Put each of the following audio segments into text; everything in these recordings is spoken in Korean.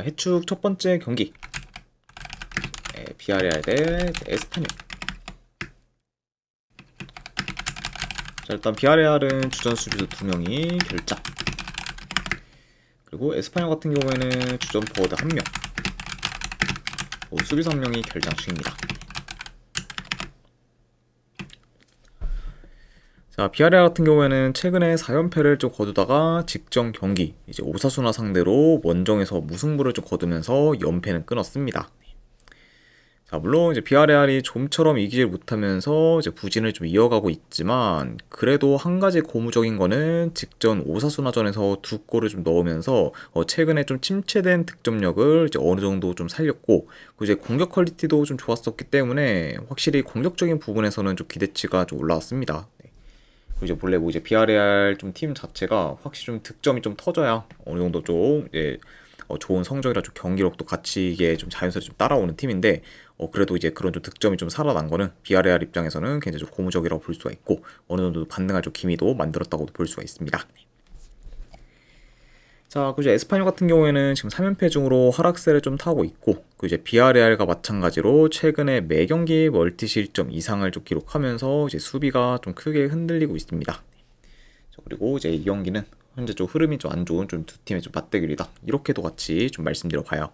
해축 첫 번째 경기. 비아레알 대 에스파뇰. 자, 일단 비아레알은 주전 수비수 2명이 결장. 그리고 에스파뇰 같은 경우에는 주전 포워드 1명, 수비수 1명이 결장 중입니다. 자, 비아레알 같은 경우에는 최근에 4연패를 좀 거두다가 직전 경기 이제 오사수나 상대로 원정에서 무승부를 좀 거두면서 연패는 끊었습니다. 자, 물론 이제 비아레알이 좀처럼 이기질 못하면서 이제 부진을 좀 이어가고 있지만, 그래도 한 가지 고무적인 거는 직전 오사수나전에서 2골을 좀 넣으면서 최근에 좀 침체된 득점력을 이제 어느 정도 좀 살렸고, 그리고 이제 공격 퀄리티도 좀 좋았었기 때문에 확실히 공격적인 부분에서는 좀 기대치가 좀 올라왔습니다. 그리고 이제 본래 이제 비아레알 좀 팀 자체가 확실히 좀 득점이 좀 터져야 어느 정도 좀 이제 좋은 성적이라 좀 경기력도 같이 이게 좀 자연스럽게 좀 따라오는 팀인데, 그래도 이제 그런 좀 득점이 좀 살아난 거는 비아레알 입장에서는 굉장히 좀 고무적이라고 볼 수가 있고, 어느 정도 반등할 좀 기미도 만들었다고도 볼 수가 있습니다. 자, 그리고 이제 에스파뇰 같은 경우에는 지금 3연패 중으로 하락세를 좀 타고 있고, 그리고 이제 비아레알과 마찬가지로 최근에 매 경기 멀티 실점 이상을 좀 기록하면서 이제 수비가 좀 크게 흔들리고 있습니다. 자, 그리고 이제 이 경기는 현재 좀 흐름이 좀 안 좋은 좀 두 팀의 좀 맞대결이다, 이렇게도 같이 좀 말씀드려 봐요.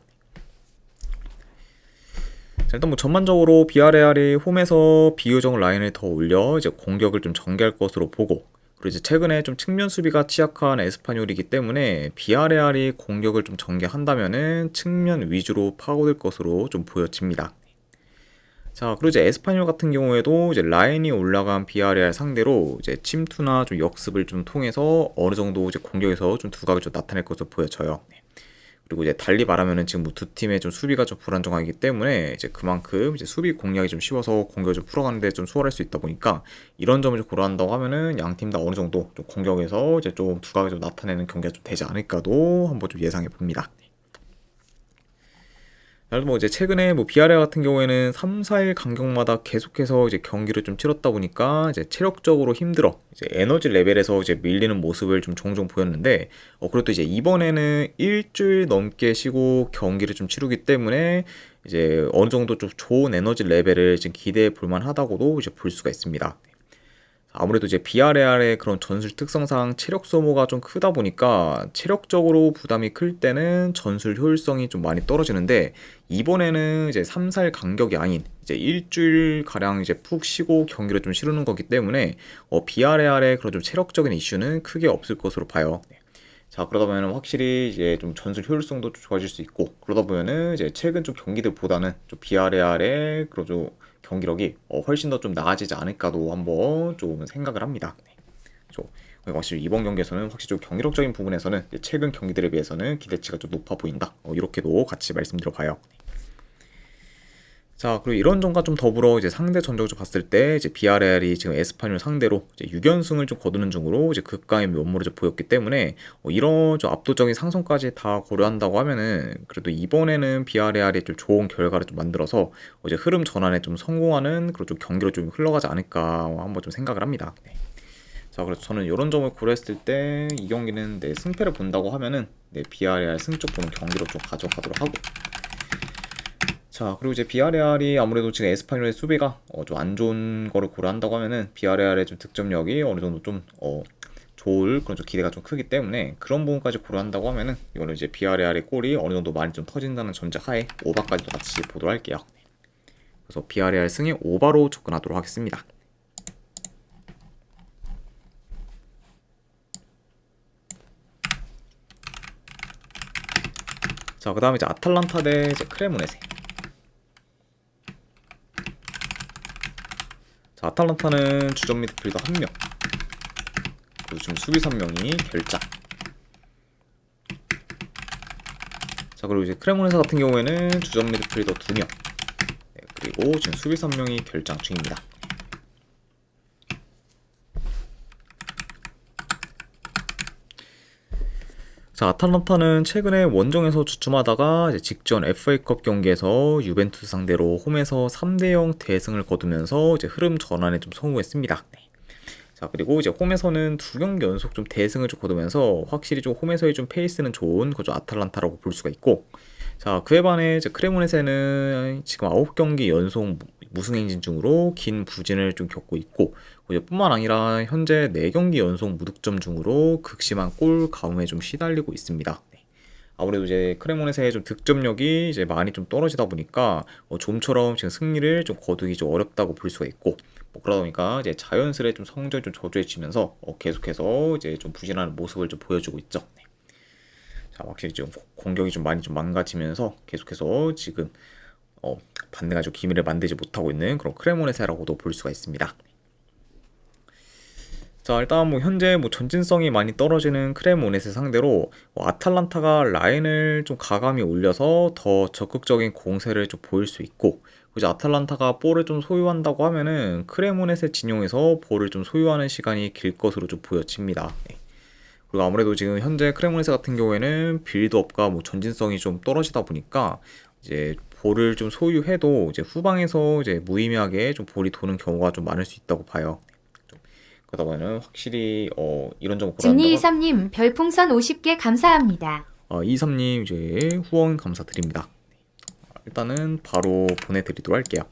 자, 일단 뭐 전반적으로 비아레알이 홈에서 비교적 라인을 더 올려 이제 공격을 좀 전개할 것으로 보고, 그리고 이제 최근에 좀 측면 수비가 취약한 에스파뇰이기 때문에 비아레알이 공격을 좀 전개한다면은 측면 위주로 파고들 것으로 좀 보여집니다. 자, 그리고 이제 에스파뇰 같은 경우에도 이제 라인이 올라간 비아레알 상대로 이제 침투나 좀 역습을 좀 통해서 어느 정도 이제 공격에서 좀 두각을 좀 나타낼 것으로 보여져요. 그리고 이제 달리 말하면은 지금 뭐 두 팀의 좀 수비가 좀 불안정하기 때문에 이제 그만큼 이제 수비 공략이 좀 쉬워서 공격을 좀 풀어가는데 좀 수월할 수 있다 보니까, 이런 점을 좀 고려한다고 하면은 양 팀 다 어느 정도 좀 공격에서 이제 좀 두각을 좀 나타내는 경기가 좀 되지 않을까도 한번 좀 예상해 봅니다. 그래서 뭐 이제 최근에 뭐 비아레 같은 경우에는 3, 4일 간격마다 계속해서 이제 경기를 좀 치렀다 보니까 이제 체력적으로 힘들어 이제 에너지 레벨에서 이제 밀리는 모습을 좀 종종 보였는데, 그래도 이제 이번에는 일주일 넘게 쉬고 경기를 좀 치르기 때문에 이제 어느 정도 좀 좋은 에너지 레벨을 지금 기대해 볼 만하다고도 이제 볼 수가 있습니다. 아무래도 이제 비아레알의 그런 전술 특성상 체력 소모가 좀 크다 보니까 체력적으로 부담이 클 때는 전술 효율성이 좀 많이 떨어지는데, 이번에는 이제 3, 4일 간격이 아닌 이제 일주일 가량 이제 푹 쉬고 경기를 좀 치르는 거기 때문에 비아레알의 그런 좀 체력적인 이슈는 크게 없을 것으로 봐요. 자, 그러다 보면 확실히 이제 좀 전술 효율성도 좀 좋아질 수 있고, 그러다 보면은 이제 최근 좀 경기들보다는 좀 비아레알의 그런 좀 경기력이 훨씬 더 좀 나아지지 않을까도 한번 좀 생각을 합니다. 네. 좀 확실히 이번 경기에서는 확실히 좀 경기력적인 부분에서는 이제 최근 경기들에 비해서는 기대치가 좀 높아 보인다, 이렇게도 같이 말씀드려 봐요. 자, 그리고 이런 점과 좀 더불어 이제 상대 전적을 좀 봤을 때 이제 비아레알이 지금 에스파뇰 상대로 이제 6연승을 좀 거두는 중으로 이제 극강의 면모를 좀 보였기 때문에 이런 좀 압도적인 상승까지 다 고려한다고 하면은, 그래도 이번에는 비아레알이 좀 좋은 결과를 좀 만들어서 이제 흐름 전환에 좀 성공하는 그런 좀 경기로 좀 흘러가지 않을까 한번 좀 생각을 합니다. 네. 자, 그래서 저는 이런 점을 고려했을 때 이 경기는 승패를 본다고 하면은 비아레알 승쪽 보는 경기로 좀 가져가도록 하고, 자, 그리고 이제 비아레알이 아무래도 지금 에스파뇰의 수비가 좀 안 좋은 거를 고려한다고 하면은 비아레알의 좀 득점력이 어느 정도 좀 좋을 그런 좀 기대가 좀 크기 때문에, 그런 부분까지 고려한다고 하면은 이거는 이제 비아레알의 골이 어느 정도 많이 좀 터진다는 전제 하에 오바까지도 같이 보도록 할게요. 그래서 비아레알 승에 오바로 접근하도록 하겠습니다. 자, 그 다음에 이제 아탈란타 대 이제 크레모네세. 자, 아탈란타는 주전 미드필더 1명, 그리고 지금 수비수 1명이 결장. 자, 그리고 이제 크레모네세 같은 경우에는 주전 미드필더 2명, 그리고 지금 수비수 1명이 결장 중입니다. 자, 아탈란타는 최근에 원정에서 주춤하다가 이제 직전 FA컵 경기에서 유벤투스 상대로 홈에서 3대0 대승을 거두면서 이제 흐름 전환에 좀 성공했습니다. 네. 자, 그리고 이제 홈에서는 두 경기 연속 좀 대승을 좀 거두면서 확실히 좀 홈에서의 좀 페이스는 좋은 그저 아탈란타라고 볼 수가 있고, 자, 그에 반해 이제 크레모네세는 지금 9경기 연속 무승 행진 중으로 긴 부진을 좀 겪고 있고, 이제 뿐만 아니라 현재 4경기 연속 무득점 중으로 극심한 골 가뭄에 좀 시달리고 있습니다. 네. 아무래도 이제 크레모네세의 좀 득점력이 이제 많이 좀 떨어지다 보니까 좀처럼 지금 승리를 좀 거두기 좀 어렵다고 볼 수가 있고, 그러다 보니까 이제 자연스레 좀 성적이 좀 저조해지면서 계속해서 이제 좀 부진하는 모습을 좀 보여주고 있죠. 네. 자, 확실히 좀 공격이 좀 많이 좀 망가지면서 계속해서 지금 반등가 좀 기미를 만들지 못하고 있는 그런 크레모네세라고도 볼 수가 있습니다. 자, 일단 뭐 현재 뭐 전진성이 많이 떨어지는 크레모네세 상대로 아탈란타가 라인을 좀 가감히 올려서 더 적극적인 공세를 좀 보일 수 있고, 이제 아탈란타가 볼을 좀 소유한다고 하면은 크레모네세 진영에서 볼을 좀 소유하는 시간이 길 것으로 좀 보여집니다. 네. 그리고 아무래도 지금 현재 크레모네세 같은 경우에는 빌드업과 뭐 전진성이 좀 떨어지다 보니까 이제 볼을 좀 소유해도 이제 후방에서 이제 무의미하게 좀 볼이 도는 경우가 좀 많을 수 있다고 봐요. 좀 그러다 보면은 확실히 이런 점을 고려한다고. 진리23님 별풍선 50개 감사합니다. 23님 이제 후원 감사드립니다. 일단은 바로 보내드리도록 할게요.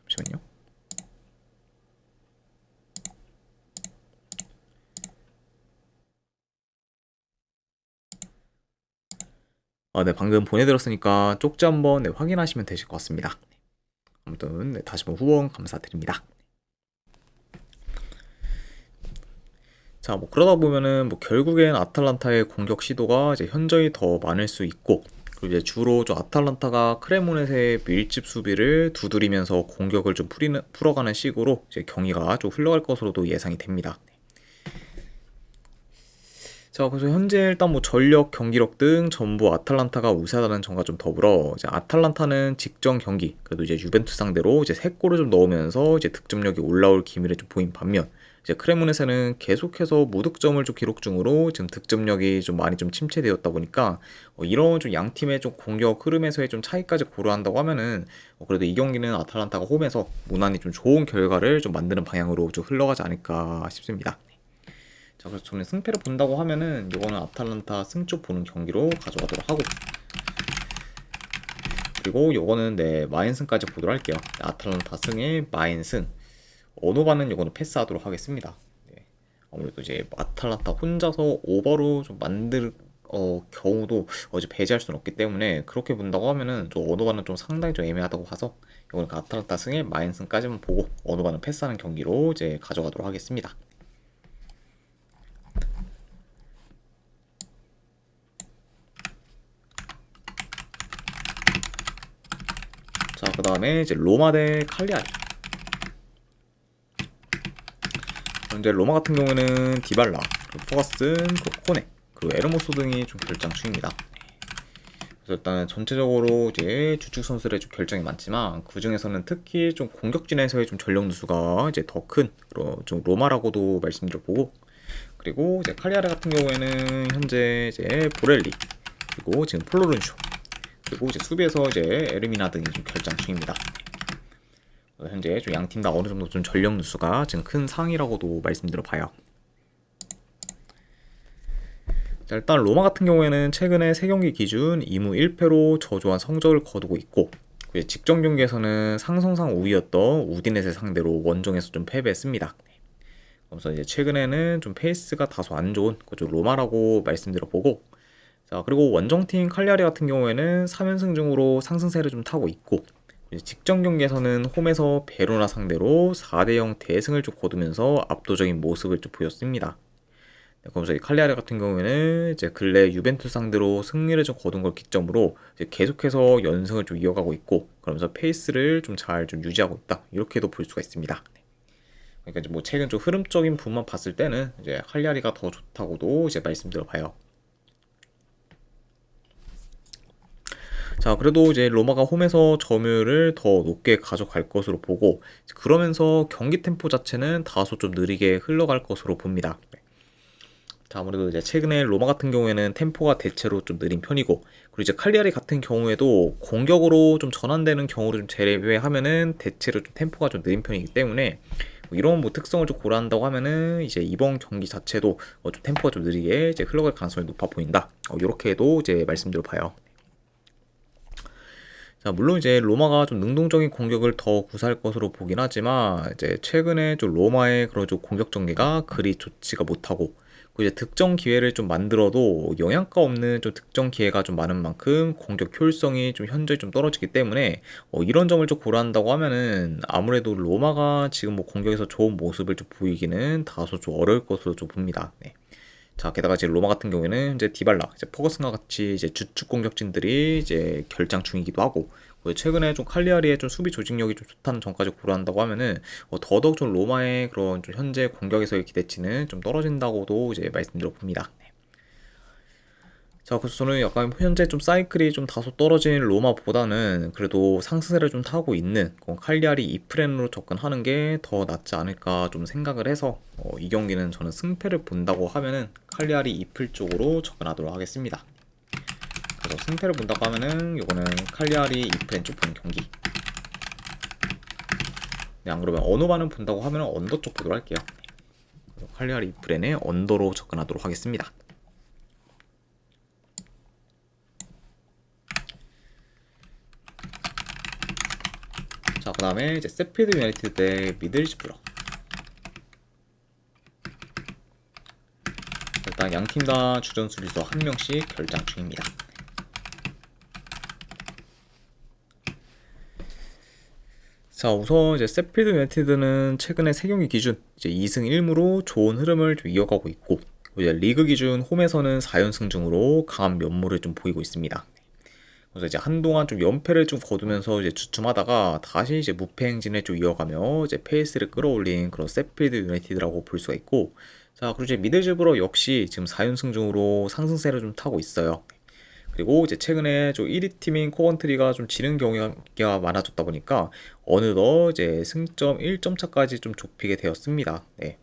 잠시만요. 네, 방금 보내드렸으니까 쪽지 한번 확인하시면 되실 것 같습니다. 아무튼 다시 한번 후원 감사드립니다. 자, 뭐 그러다 보면은 뭐 결국엔 아탈란타의 공격 시도가 이제 현저히 더 많을 수 있고, 그리고 이제 주로 좀 아탈란타가 크레모네세의 밀집 수비를 두드리면서 공격을 좀 풀어가는 식으로 이제 경기가 좀 흘러갈 것으로도 예상이 됩니다. 자, 그래서 현재 일단 뭐 전력, 경기력 등 전부 아탈란타가 우세하다는 점과 좀 더불어 이제 아탈란타는 직전 경기 그래도 이제 유벤투스 상대로 이제 3골을 좀 넣으면서 이제 득점력이 올라올 기미를 좀 보인 반면, 이제 크레모네세는 계속해서 무득점을 좀 기록 중으로 지금 득점력이 좀 많이 좀 침체되었다 보니까 이런 좀 양 팀의 좀 공격 흐름에서의 좀 차이까지 고려한다고 하면은 그래도 이 경기는 아탈란타가 홈에서 무난히 좀 좋은 결과를 좀 만드는 방향으로 좀 흘러가지 않을까 싶습니다. 자, 그래서 저는 승패를 본다고 하면은 이거는 아탈란타 승쪽 보는 경기로 가져가도록 하고, 그리고 요거는 마인승까지 보도록 할게요. 아탈란타 승에 마인승, 언어반은 요거는 패스하도록 하겠습니다. 네. 아무래도 이제 아탈란타 혼자서 오버로 좀 만들 경우도 이제 배제할 수는 없기 때문에 그렇게 본다고 하면은 좀 언어반은 좀 상당히 좀 애매하다고 봐서 이거는 아탈란타 승에 마인승까지만 보고 언어반은 패스하는 경기로 이제 가져가도록 하겠습니다. 자, 그 다음에 이제 로마 대 칼리아리. 현재 로마 같은 경우에는 디발라, 그리고 포가슨, 그리고 코네, 그리고 에르모소 등이 좀 결장 중입니다. 그래서 일단 전체적으로 이제 주축 선수들의 좀 결정이 많지만 그 중에서는 특히 좀 공격진에서의 좀 전력 누수가 이제 더 큰 좀 로마라고도 말씀드려보고, 그리고 이제 칼리아리 같은 경우에는 현재 이제 보렐리, 그리고 지금 폴로른쇼, 그리고 이제 수비에서 이제 에르미나 등이 좀 결장 중입니다. 현재 좀 양 팀 다 어느 정도 좀 전력 누수가 지금 큰 상이라고도 말씀드려봐요. 자, 일단 로마 같은 경우에는 최근에 3경기 기준 2무 1패로 저조한 성적을 거두고 있고, 직전 경기에서는 상성상 우위였던 우디네세 상대로 원정에서 좀 패배했습니다. 그래서 이제 최근에는 좀 페이스가 다소 안 좋은 그쪽 로마라고 말씀드려보고, 자, 그리고 원정팀 칼리아리 같은 경우에는 3연승 중으로 상승세를 좀 타고 있고, 직전 경기에서는 홈에서 베로나 상대로 4대0 대승을 좀 거두면서 압도적인 모습을 좀 보였습니다. 그러면서 이 칼리아리 같은 경우에는 이제 근래 유벤투스 상대로 승리를 좀 거둔 걸 기점으로 이제 계속해서 연승을 좀 이어가고 있고, 그러면서 페이스를 좀 잘 좀 유지하고 있다, 이렇게도 볼 수가 있습니다. 그러니까 이제 뭐 최근 좀 흐름적인 부분만 봤을 때는 이제 칼리아리가 더 좋다고도 이제 말씀드려봐요. 자, 그래도 이제 로마가 홈에서 점유율을 더 높게 가져갈 것으로 보고, 그러면서 경기 템포 자체는 다소 좀 느리게 흘러갈 것으로 봅니다. 자, 아무래도 이제 최근에 로마 같은 경우에는 템포가 대체로 좀 느린 편이고, 그리고 이제 칼리아리 같은 경우에도 공격으로 좀 전환되는 경우를 좀 제외하면은 대체로 좀 템포가 좀 느린 편이기 때문에 이런 뭐 특성을 좀 고려한다고 하면은 이제 이번 경기 자체도 좀 템포가 좀 느리게 이제 흘러갈 가능성이 높아 보인다. 이렇게도 이제 말씀드려 봐요. 자, 물론 이제 로마가 좀 능동적인 공격을 더 구사할 것으로 보긴 하지만 이제 최근에 좀 로마의 그런 좀 공격 전개가 그리 좋지가 못하고 그 이제 득점 기회를 좀 만들어도 영양가 없는 좀 득점 기회가 좀 많은 만큼 공격 효율성이 좀 현저히 좀 떨어지기 때문에 이런 점을 좀 고려한다고 하면은 아무래도 로마가 지금 뭐 공격에서 좋은 모습을 좀 보이기는 다소 좀 어려울 것으로 좀 봅니다. 네. 자, 게다가 이제 로마 같은 경우에는 이제 디발라, 이제 퍼거슨과 같이 이제 주축 공격진들이 이제 결장 중이기도 하고, 그리고 최근에 좀 칼리아리의 좀 수비 조직력이 좀 좋다는 점까지 고려한다고 하면은 더더욱 좀 로마의 그런 좀 현재 공격에서의 기대치는 좀 떨어진다고도 이제 말씀드려 봅니다. 자, 그래서 저는 약간 현재 좀 사이클이 좀 다소 떨어진 로마보다는 그래도 상승세를 좀 타고 있는 칼리아리 이프렌으로 접근하는 게 더 낫지 않을까 좀 생각을 해서 이 경기는 저는 승패를 본다고 하면은 칼리아리 이플 쪽으로 접근하도록 하겠습니다. 그래서 승패를 본다고 하면은 요거는 칼리아리 이프렌 쪽 보는 경기. 네, 안 그러면 언어반을 본다고 하면은 언더 쪽 보도록 할게요. 칼리아리 이프렌의 언더로 접근하도록 하겠습니다. 자, 그 다음에 이제 세필드 유나이티드 대 미들스브러. 일단 양팀 다 주전 수비수 한 명씩 결장 중입니다. 자, 우선 이제 세필드 유나이티드는 최근에 3경기 기준 이제 2승 1무로 좋은 흐름을 좀 이어가고 있고, 이제 리그 기준 홈에서는 4연승 중으로 강한 면모를 좀 보이고 있습니다. 그래서 이제 한동안 좀 연패를 좀 거두면서 이제 주춤하다가 다시 이제 무패 행진을 좀 이어가며 이제 페이스를 끌어올린 그런 세필드 유나이티드라고 볼 수가 있고, 자, 그리고 이제 미들즈브러 역시 지금 4연승 중으로 상승세를 좀 타고 있어요. 그리고 이제 최근에 좀 1위 팀인 코번트리가 좀 지는 경우가 많아졌다 보니까 어느덧 이제 승점 1점 차까지 좀 좁히게 되었습니다. 네.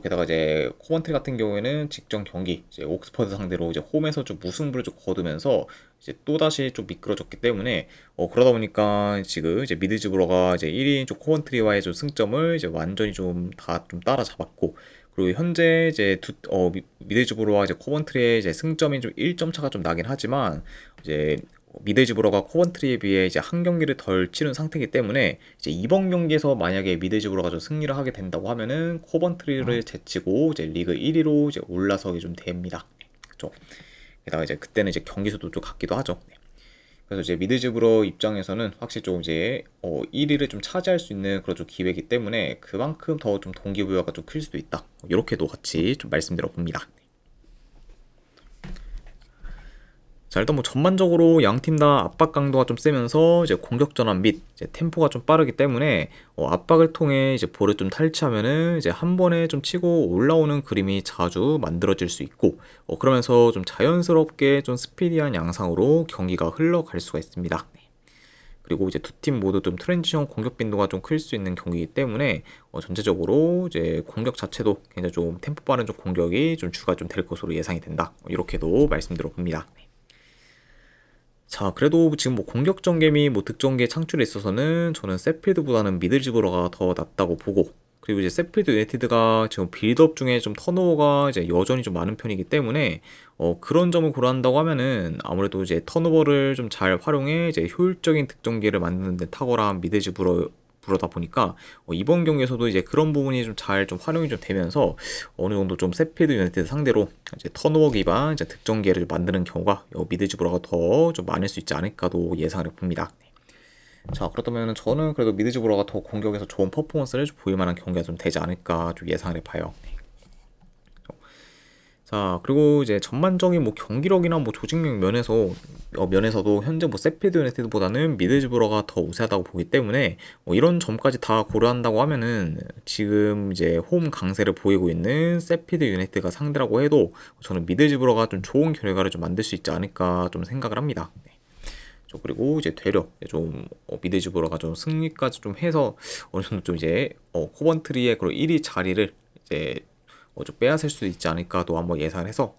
게다가 이제 코번트리 같은 경우에는 직전 경기 이제 옥스퍼드 상대로 이제 홈에서 좀 무승부를 좀 거두면서 이제 또 다시 좀 미끄러졌기 때문에 그러다 보니까 지금 이제 미드즈브러가 이제 1위인 좀 코번트리와의 좀 승점을 이제 완전히 좀 다 좀 따라잡았고, 그리고 현재 이제 미드즈브러와 이제 코번트리의 이제 승점이 좀 1점 차가 좀 나긴 하지만 이제 미들즈브러가 코번트리에 비해 이제 한 경기를 덜 치른 상태이기 때문에 이제 이번 경기에서 만약에 미들즈브러가 좀 승리를 하게 된다고 하면은 코번트리를 제치고 이제 리그 1위로 이제 올라서게 좀 됩니다. 그렇죠? 게다가 이제 그때는 이제 경기 수도 좀 같기도 하죠. 그래서 이제 미들즈브러 입장에서는 확실히 좀 이제 1위를 좀 차지할 수 있는 그런 좀 기회이기 때문에 그만큼 더 좀 동기부여가 좀 클 수도 있다. 이렇게도 같이 좀 말씀드려 봅니다. 자, 일단 뭐 전반적으로 양 팀 다 압박 강도가 좀 세면서 이제 공격 전환 및 이제 템포가 좀 빠르기 때문에 압박을 통해 이제 볼을 좀 탈취하면은 이제 한 번에 좀 치고 올라오는 그림이 자주 만들어질 수 있고, 그러면서 좀 자연스럽게 좀 스피디한 양상으로 경기가 흘러갈 수가 있습니다. 그리고 이제 두 팀 모두 좀 트랜지션 공격 빈도가 좀 클 수 있는 경기이기 때문에 전체적으로 이제 공격 자체도 굉장히 좀 템포 빠른 좀 공격이 좀 주가 좀 될 것으로 예상이 된다. 이렇게도 말씀드려 봅니다. 자, 그래도 지금 뭐 공격 전개미 뭐 득점계 창출에 있어서는 저는 세필드보다는 미들즈브러가 더 낫다고 보고, 그리고 이제 세필드 유나이티드가 지금 빌드업 중에 좀 턴오버가 이제 여전히 좀 많은 편이기 때문에 그런 점을 고려한다고 하면은 아무래도 이제 턴오버를 좀 잘 활용해 이제 효율적인 득점계를 만드는 데 탁월한 미들즈브러다 보니까 이번 경기에서도 이제 그런 부분이 좀 잘 좀 활용이 좀 되면서 어느 정도 좀 세필드 유나이티드 상대로 이제 턴오버 기반 이제 득점계를 만드는 경우가 미들즈브러가 더 좀 많을 수 있지 않을까도 예상을 해봅니다. 자, 그렇다면 저는 그래도 미드즈브러가 더 공격에서 좋은 퍼포먼스를 좀 보일 만한 경기가 좀 되지 않을까 좀 예상을 해봐요. 자, 그리고 이제 전반적인 뭐 경기력이나 뭐 조직력 면에서도 현재 뭐 세필드 유나이티드보다는 미드즈브러가 더 우세하다고 보기 때문에 이런 점까지 다 고려한다고 하면은 지금 이제 홈 강세를 보이고 있는 세필드 유나이티드가 상대라고 해도 저는 미드즈브러가 좀 좋은 결과를 좀 만들 수 있지 않을까 좀 생각을 합니다. 그리고 이제 되려 좀 미드즈브러가 좀 승리까지 좀 해서 어느 정도 좀 이제 코번트리의 그런 1위 자리를 이제 좀 빼앗을 수도 있지 않을까도 한번 예상을 해서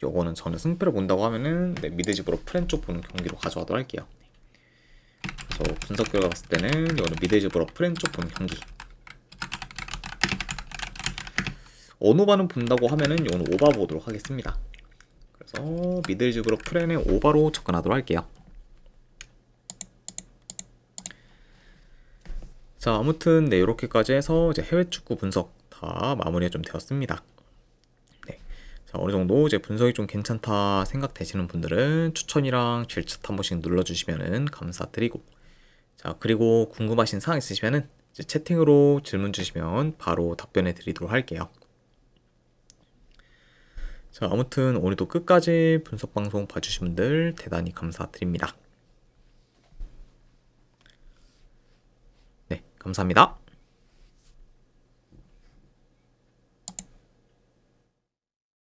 요거는 저는 승패를 본다고 하면은 미드즈브러 프렌 쪽 보는 경기로 가져가도록 할게요. 그래서 분석 결과 봤을 때는 이거는 미드즈브러 프렌 쪽 보는 경기. 언오바는 본다고 하면은 이건 오바 보도록 하겠습니다. 그래서 미들즈그룹 프렌의 오바로 접근하도록 할게요. 자, 아무튼 네, 이렇게까지 해서 이제 해외 축구 분석 다 마무리가 좀 되었습니다. 네. 자, 어느 정도 이제 분석이 좀 괜찮다 생각되시는 분들은 추천이랑 질차 한 번씩 눌러주시면은 감사드리고, 자, 그리고 궁금하신 사항 있으시면은 이제 채팅으로 질문 주시면 바로 답변해 드리도록 할게요. 자, 아무튼 오늘도 끝까지 분석 방송 봐주신 분들 대단히 감사드립니다. 네, 감사합니다.